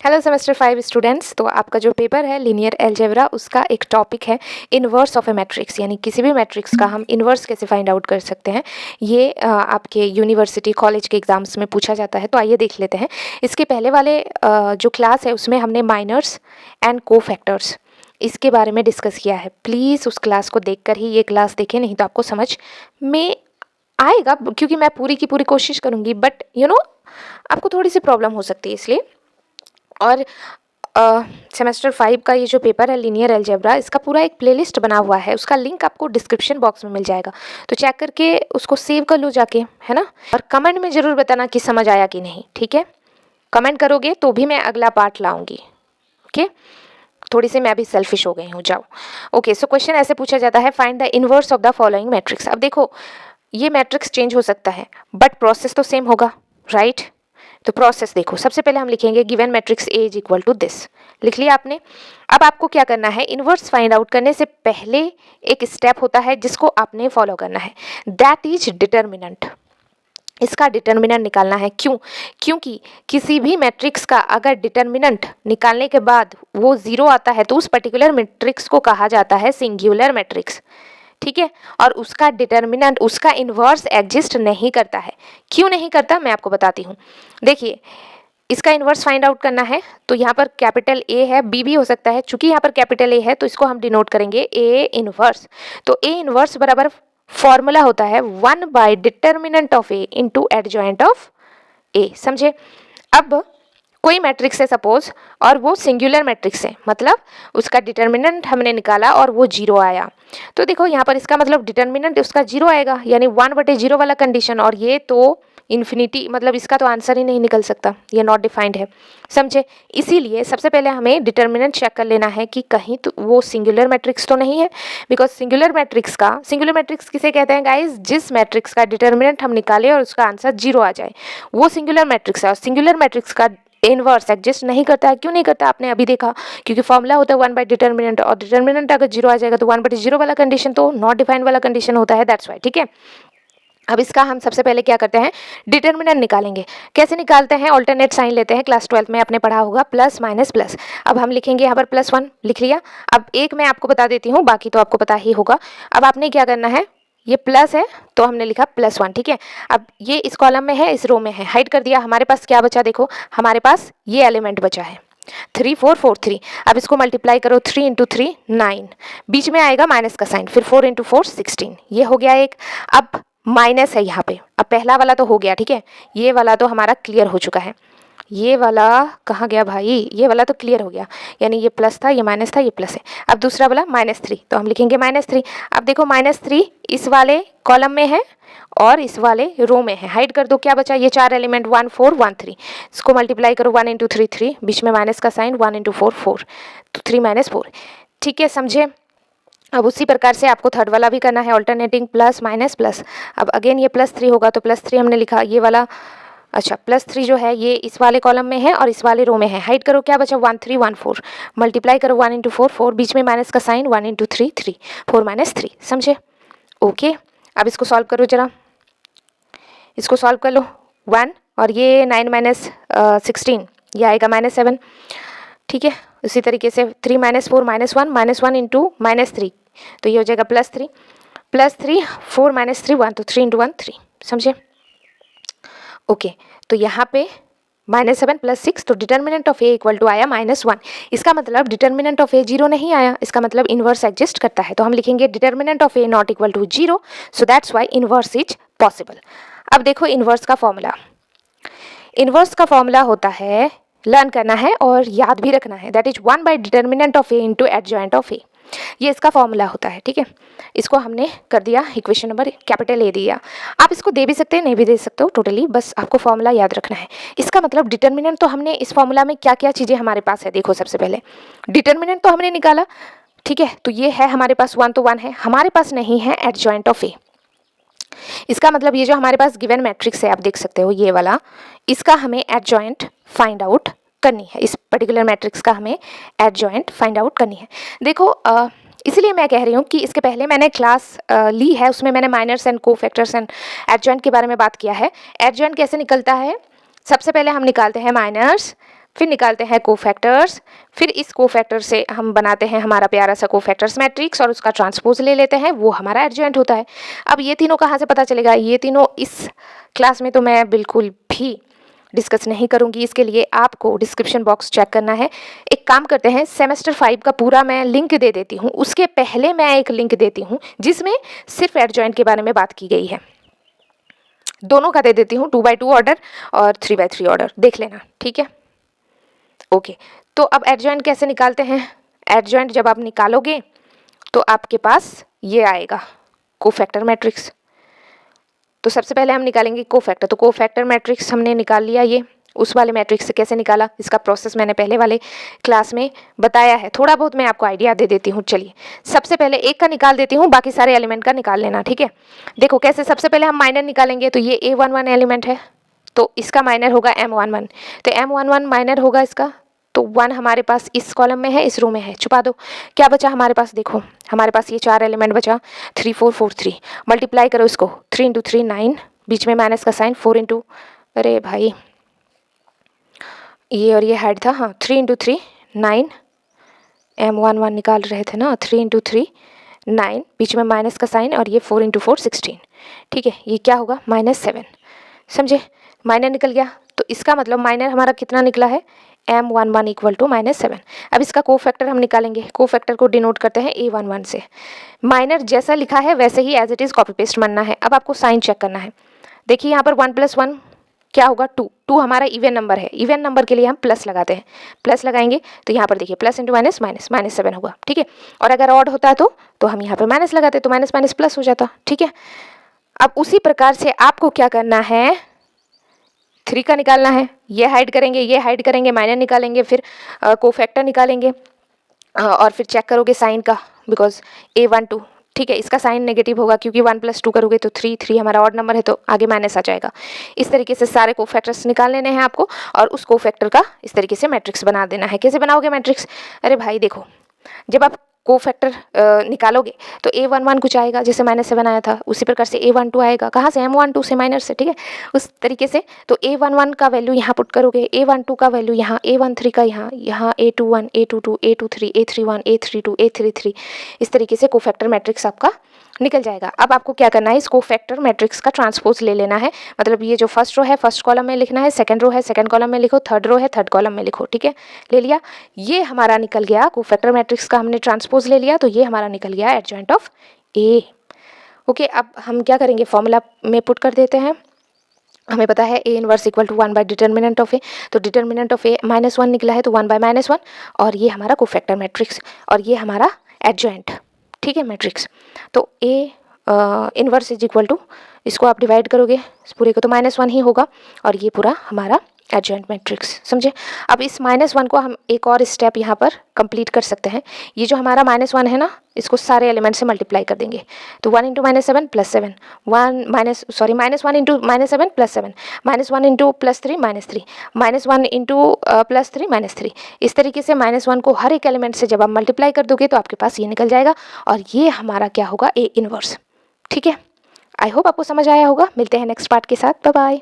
Hello semester 5 students. तो आपका जो पेपर है लीनियर अलजेब्रा, उसका एक टॉपिक है इन्वर्स ऑफ ए मैट्रिक्स, यानी किसी भी मैट्रिक्स का हम इन्वर्स कैसे फाइंड आउट कर सकते हैं। ये आपके यूनिवर्सिटी कॉलेज के एग्जाम्स में पूछा जाता है। तो आइए देख लेते हैं। इसके पहले वाले जो क्लास है उसमें हमने माइनर्स एंड कोफैक्टर्स इसके बारे में डिस्कस किया है। प्लीज़ उस क्लास को देखकर ही ये क्लास देखें, नहीं तो आपको समझ में आएगा, क्योंकि मैं पूरी की पूरी कोशिश करूँगी, बट आपको थोड़ी सी प्रॉब्लम हो सकती है इसलिए। और सेमेस्टर 5 का ये जो पेपर है लीनियर अलजेब्रा, इसका पूरा एक प्लेलिस्ट बना हुआ है, उसका लिंक आपको डिस्क्रिप्शन बॉक्स में मिल जाएगा। तो चेक करके उसको सेव कर लो जाके, है ना। और कमेंट में ज़रूर बताना कि समझ आया कि नहीं, ठीक है। कमेंट करोगे तो भी मैं अगला पार्ट लाऊंगी, ओके। थोड़ी सी मैं भी सेल्फिश हो गई हूँ, जाओ। ओके, सो क्वेश्चन ऐसे पूछा जाता है, find the inverse of the following matrix. अब देखो, ये मैट्रिक्स चेंज हो सकता है बट प्रोसेस तो सेम होगा, राइट। तो प्रोसेस देखो, सबसे पहले हम लिखेंगे given matrix A is equal to this. लिख लिया आपने। अब आपको क्या करना है, इनवर्स फाइंड आउट करने से पहले एक स्टेप होता है जिसको आपने फॉलो करना है, दैट इज डिटर्मिनेंट। इसका डिटर्मिनेंट निकालना है। क्यों? क्योंकि किसी भी मैट्रिक्स का अगर डिटर्मिनेंट निकालने के बाद वो जीरो आता है तो उस पर्टिकुलर मैट्रिक्स को कहा जाता है सिंगुलर मैट्रिक्स, ठीक है। और उसका डिटर्मिनेंट, उसका इन्वर्स एग्जिस्ट नहीं करता है। क्यों नहीं करता, मैं आपको बताती हूँ। देखिए, इसका इन्वर्स फाइंड आउट करना है तो यहाँ पर कैपिटल ए है, बी भी हो सकता है। चूंकि यहाँ पर कैपिटल ए है तो इसको हम डिनोट करेंगे ए इन्वर्स। तो ए इन्वर्स बराबर फॉर्मूला होता है 1 by determinant of A into adjoint of A. समझे। अब कोई मैट्रिक्स है सपोज, और वो सिंगुलर मैट्रिक्स है, मतलब उसका डिटर्मिनेंट हमने निकाला और वो जीरो आया। तो देखो यहाँ पर इसका मतलब डिटर्मिनेंट उसका जीरो आएगा, यानी 1/0 वाला कंडीशन। और ये तो इन्फिनिटी, मतलब इसका तो आंसर ही नहीं निकल सकता, ये नॉट डिफाइंड है। समझे। इसीलिए सबसे पहले हमें डिटर्मिनेंट चेक कर लेना है कि कहीं तो वो सिंगुलर मैट्रिक्स तो नहीं है। बिकॉज सिंगुलर मैट्रिक्स किसे कहते हैं गाइज, जिस मैट्रिक्स का डिटर्मिनेंट हम निकाले और उसका आंसर जीरो आ जाए, वो सिंगुलर मैट्रिक्स है। और सिंगुलर मैट्रिक्स का इनवर्स एग्जिस्ट नहीं करता है। क्यों नहीं करता, आपने अभी देखा, क्योंकि फॉर्मूला होता है 1 बाय डिटर्मिनेंट, और डिटर्मिनेंट अगर जीरो आ जाएगा तो 1/0 वाला कंडीशन तो नॉट डिफाइंड वाला कंडीशन होता है, दैट्स वाई, ठीक है। अब इसका हम सबसे पहले क्या करते हैं, डिटर्मिनेंट निकालेंगे। कैसे निकालते हैं, ऑल्टरनेट साइन लेते हैं, क्लास 12 में आपने पढ़ा होगा, प्लस माइनस प्लस। अब हम लिखेंगे यहाँ पर +1 लिख लिया। अब एक मैं आपको बता देती हूँ, बाकी तो आपको पता ही होगा। अब आपने क्या करना है, ये प्लस है तो हमने लिखा +1, ठीक है। अब ये इस कॉलम में है, इस रो में है, हाइड कर दिया। हमारे पास क्या बचा, देखो हमारे पास ये एलिमेंट बचा है 3 4 4 3। अब इसको मल्टीप्लाई करो, 3 × 3 9, बीच में आएगा माइनस का साइन, फिर 4 × 4 16, ये हो गया एक। अब माइनस है यहाँ पे, अब पहला वाला तो हो गया, ठीक है। ये वाला तो हमारा क्लियर हो चुका है। ये वाला कहाँ गया भाई, ये वाला तो क्लियर हो गया, यानी ये प्लस था, ये माइनस था, ये प्लस है। अब दूसरा वाला -3, तो हम लिखेंगे -3। अब देखो -3 इस वाले कॉलम में है और इस वाले रो में है, हाइड कर दो। क्या बचा, ये चार एलिमेंट 1 4 1 3, इसको मल्टीप्लाई करो, 1 × 3 3, बीच में माइनस का साइन, 1 × 4 4, तो 3 - 4, ठीक है। समझे। अब उसी प्रकार से आपको थर्ड वाला भी करना है, ऑल्टरनेटिंग प्लस माइनस प्लस। अब अगेन ये +3 होगा तो +3 हमने लिखा, ये वाला, अच्छा +3 जो है ये इस वाले कॉलम में है और इस वाले रो में है, हाइड करो। क्या बचा, 1 3 1 4, मल्टीप्लाई करो, 1 × 4 4, बीच में माइनस का साइन, 1 × 3 3, 4 - 3। समझे। ओके, अब इसको सॉल्व करो जरा, इसको सॉल्व कर लो। 1 और ये 9 - 16, ये आएगा -7, ठीक है। उसी तरीके से 3 - 4 -1, -1 × -3, तो ये हो जाएगा +3 +3, 4 - 3 1, तो 3 × 1 3। समझे। ओके, तो यहाँ पे -7 + 6, तो determinant of A equal to आया -1। इसका मतलब डिटर्मिनेंट ऑफ ए जीरो नहीं आया, इसका मतलब इन्वर्स एग्जिस्ट करता है। तो हम लिखेंगे determinant of A not equal to 0, so that's why inverse is possible. अब देखो इन्वर्स का फॉर्मूला, इन्वर्स का फॉर्मूला होता है, लर्न करना है और याद भी रखना है, that is 1 by determinant of A into adjoint of A. ये इसका फॉर्मूला होता है, ठीक है। इसको हमने कर दिया, इक्वेशन नंबर कैपिटल ए दिया। आप इसको दे भी सकते हैं, नहीं भी दे सकते हो, टोटली बस आपको फॉर्मूला याद रखना है। इसका मतलब डिटर्मिनेंट तो हमने इस फॉर्मूला में क्या क्या चीज़ें हमारे पास है, देखो सबसे पहले डिटर्मिनेंट तो हमने निकाला, ठीक है। तो ये है हमारे पास 1 तो 1 है, हमारे पास नहीं है एडजॉइंट ऑफ ए। इसका मतलब ये जो हमारे पास गिवन मैट्रिक्स है, आप देख सकते हो ये वाला, इसका हमें एडजॉइंट फाइंड आउट करनी है। इस पर्टिकुलर मैट्रिक्स का हमें एडजॉइंट फाइंड आउट करनी है। देखो इसलिए मैं कह रही हूँ कि इसके पहले मैंने क्लास ली है, उसमें मैंने minors and cofactors and adjoint के बारे में बात किया है। एडजॉइंट कैसे निकलता है, सबसे पहले हम निकालते हैं माइनर्स फिर निकालते हैं कोफैक्टर्स, फिर इस कोफैक्टर से हम बनाते हैं हमारा प्यारा सा कोफैक्टर्स मैट्रिक्स और उसका ट्रांसपोज ले लेते हैं, वो हमारा एडजॉइंट होता है। अब ये तीनों कहाँ से पता चलेगा, ये तीनों इस क्लास में तो मैं बिल्कुल भी डिस्कस नहीं करूंगी, इसके लिए आपको डिस्क्रिप्शन बॉक्स चेक करना है। एक काम करते हैं, सेमेस्टर 5 का पूरा मैं लिंक दे देती हूँ, उसके पहले मैं एक लिंक देती हूँ जिसमें सिर्फ एडजॉइंट के बारे में बात की गई है। दोनों का दे देती हूँ, 2x2 ऑर्डर और 3x3 ऑर्डर, देख लेना, ठीक है। ओके, तो अब एडजॉइंट कैसे निकालते हैं। एडजॉइंट जब आप निकालोगे तो आपके पास ये आएगा कोफैक्टर मैट्रिक्स। तो सबसे पहले हम निकालेंगे कोफैक्टर। तो कोफैक्टर मैट्रिक्स हमने निकाल लिया, ये उस वाले मैट्रिक्स से कैसे निकाला, इसका प्रोसेस मैंने पहले वाले क्लास में बताया है, थोड़ा बहुत मैं आपको आइडिया दे देती हूँ। चलिए सबसे पहले एक का निकाल देती हूँ, बाकी सारे एलिमेंट का निकाल लेना, ठीक है। देखो कैसे, सबसे पहले हम माइनर निकालेंगे। तो ये A11 एलिमेंट है, तो इसका माइनर होगा M11। तो M11 माइनर होगा इसका, तो 1 हमारे पास इस कॉलम में है, इस रो में है, छुपा दो। क्या बचा हमारे पास, देखो हमारे पास ये 4 एलिमेंट बचा, 3 4 4 3। मल्टीप्लाई करो इसको, 3 × 3 9, बीच में माइनस का साइन, 4 × अरे भाई ये और ये हाइड था, हाँ 3 × 3 9, M11 निकाल रहे थे ना, 3 × 3 9, बीच में माइनस का साइन, और ये 4 × 4 16, ठीक है। ये क्या होगा, -7, समझे, माइनर निकल गया। तो इसका मतलब माइनर हमारा कितना निकला है, M11 इक्वल टू -7। अब इसका कोफैक्टर हम निकालेंगे, कोफैक्टर को डिनोट करते हैं A11 से। माइनर जैसा लिखा है वैसे ही as it is copy paste बनना है। अब आपको साइन चेक करना है। देखिए यहाँ पर 1 + 1 क्या होगा, 2। 2 हमारा इवन नंबर है, इवन नंबर के लिए हम प्लस लगाते हैं, प्लस लगाएंगे तो यहाँ पर देखिए प्लस इंटू माइनस माइनस, -7 होगा, ठीक है। और अगर ऑड होता है तो हम यहाँ पर माइनस लगाते, तो माइनस माइनस प्लस हो जाता, ठीक है। अब उसी प्रकार से आपको क्या करना है, 3 का निकालना है। ये हाइड करेंगे, ये हाइड करेंगे, माइनर निकालेंगे, फिर कोफैक्टर निकालेंगे और फिर चेक करोगे साइन का, बिकॉज A12, ठीक है, इसका साइन नेगेटिव होगा क्योंकि 1 + 2 करोगे तो 3 3 हमारा ऑड नंबर है, तो आगे माइनस आ जाएगा। इस तरीके से सारे कोफैक्टर्स निकाल लेने हैं आपको और उस कोफैक्टर का इस तरीके से मैट्रिक्स बना देना है। कैसे बनाओगे मैट्रिक्स, अरे भाई देखो, जब आप कोफैक्टर निकालोगे तो A11 कुछ आएगा, जैसे -7 आया था, उसी प्रकार से A12 आएगा, कहाँ से, M12 से, माइनर से, ठीक है। उस तरीके से तो A11 का वैल्यू यहाँ पुट करोगे, A12 का वैल्यू यहाँ, A13 का यहाँ, यहाँ A21 A22 A23 A31 A32 A33, इस तरीके से कोफैक्टर मैट्रिक्स आपका निकल जाएगा। अब आपको क्या करना है, इस कोफैक्टर मैट्रिक्स का ट्रांसपोज ले लेना है, मतलब ये जो फर्स्ट रो है फर्स्ट कॉलम में लिखना है, सेकंड रो है सेकंड कॉलम में लिखो, थर्ड रो है थर्ड कॉलम में लिखो, ठीक है। ले लिया, ये हमारा निकल गया कोफैक्टर मैट्रिक्स का, हमने ट्रांसपोज ले लिया, तो ये हमारा निकल गया एडजॉइंट ऑफ ए। ओके, अब हम क्या करेंगे, फॉर्मूला में पुट कर देते हैं। हमें पता है A inverse equal to 1 by determinant of A, तो डिटर्मिनेंट ऑफ ए -1 निकला है, तो 1 बाय -1, और ये हमारा कोफैक्टर मैट्रिक्स और ये हमारा एडजॉइंट, ठीक है, मैट्रिक्स। तो A inverse is equal to, इसको आप डिवाइड करोगे इस पूरे को तो -1 ही होगा, और ये पूरा हमारा एडजॉइंट मैट्रिक्स, समझे। अब इस -1 को हम एक और स्टेप यहाँ पर कंप्लीट कर सकते हैं। ये जो हमारा -1 है ना, इसको सारे एलिमेंट से मल्टीप्लाई कर देंगे, तो 1 × -7 + 7, -1 × -7 + 7, -1 × +3 -3, -1 × +3 -3, इस तरीके से -1 को हर एक एलिमेंट से जब आप मल्टीप्लाई कर दोगे तो आपके पास ये निकल जाएगा, और ये हमारा क्या होगा, A इनवर्स, ठीक है। आई होप आपको समझ आया होगा। मिलते हैं नेक्स्ट पार्ट के साथ, बाय बाय।